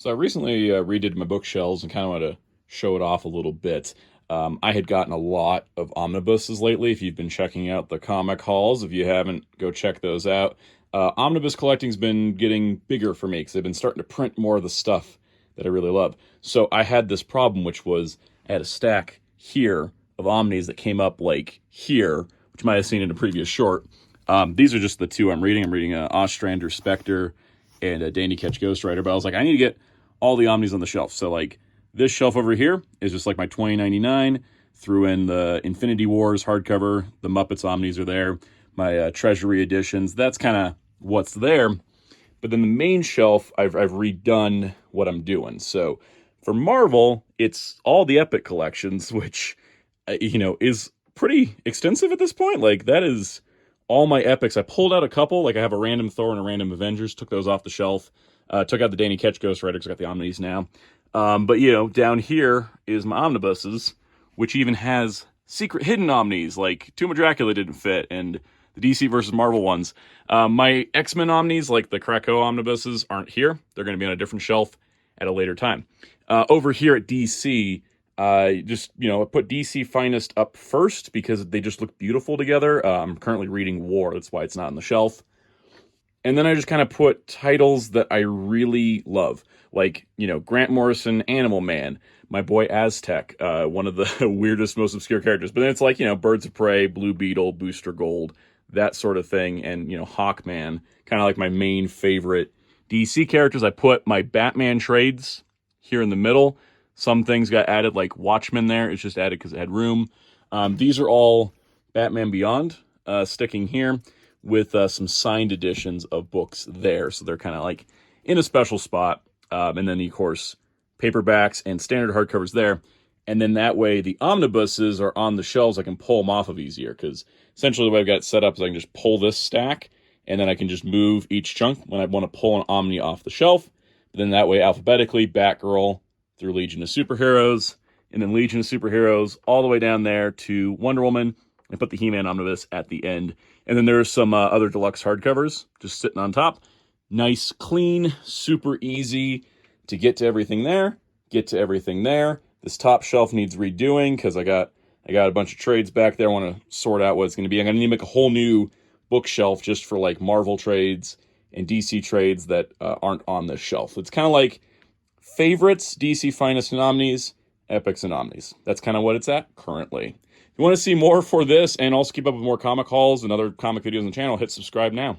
So I recently redid my bookshelves and kind of want to show it off a little bit. I had gotten a lot of omnibuses lately. If you've been checking out the comic hauls, if you haven't, go check those out. Omnibus collecting's been getting bigger for me because they've been starting to print more of the stuff that I really love. So I had this problem, which was I had a stack here of omnis that came up like here, which you might have seen in a previous short. These are just the two I'm reading. I'm reading Ostrander Spectre and Danny Ketch Ghost Rider. But I was like, I need to get all the omnis on the shelf. So like this shelf over here is just like my 2099. Threw in the Infinity Wars hardcover. The Muppets omnis are there. My Treasury editions. That's kind of what's there. But then the main shelf, I've redone what I'm doing. So for Marvel, it's all the Epic collections, which is pretty extensive at this point. Like that is all my epics. I pulled out a couple. Like I have a random Thor and a random Avengers. Took those off the shelf. Took out the Danny Ketch Ghost Rider because I got the Omnis now. But down here is my omnibuses, which even has secret hidden omnis. Like Tomb of Dracula didn't fit, and the DC versus Marvel ones. My X-Men omnis, like the Krakow omnibuses, aren't here. They're going to be on a different shelf at a later time. Over here at DC, I put DC Finest up first because they just look beautiful together. I'm currently reading War. That's why it's not on the shelf. And then I just kind of put titles that I really love. Like, Grant Morrison, Animal Man, my boy Aztec, one of the weirdest, most obscure characters. But then it's like, Birds of Prey, Blue Beetle, Booster Gold, that sort of thing. And, Hawkman, kind of like my main favorite DC characters. I put my Batman trades here in the middle. Some things got added, like Watchmen there. It's just added because it had room. These are all Batman Beyond sticking here with some signed editions of books there. So they're kind of like in a special spot. And then, of course, paperbacks and standard hardcovers there. And then that way the omnibuses are on the shelves. I can pull them off of easier because essentially the way I've got it set up is I can just pull this stack and then I can just move each chunk when I want to pull an Omni off the shelf. But then that way alphabetically, Batgirl through Legion of Superheroes, and then Legion of Superheroes all the way down there to Wonder Woman, and put the He-Man omnibus at the end. And then there's some other deluxe hardcovers just sitting on top. Nice, clean, super easy to get to everything there, get to everything there. This top shelf needs redoing because I got a bunch of trades back there. I want to sort out what it's going to be. I'm going to need to make a whole new bookshelf just for like Marvel trades and DC trades that aren't on this shelf. It's kind of like favorites, DC Finest and Omnis, Epics and Omnis. That's kind of what it's at currently. If you want to see more for this and also keep up with more comic hauls and other comic videos on the channel, hit subscribe now.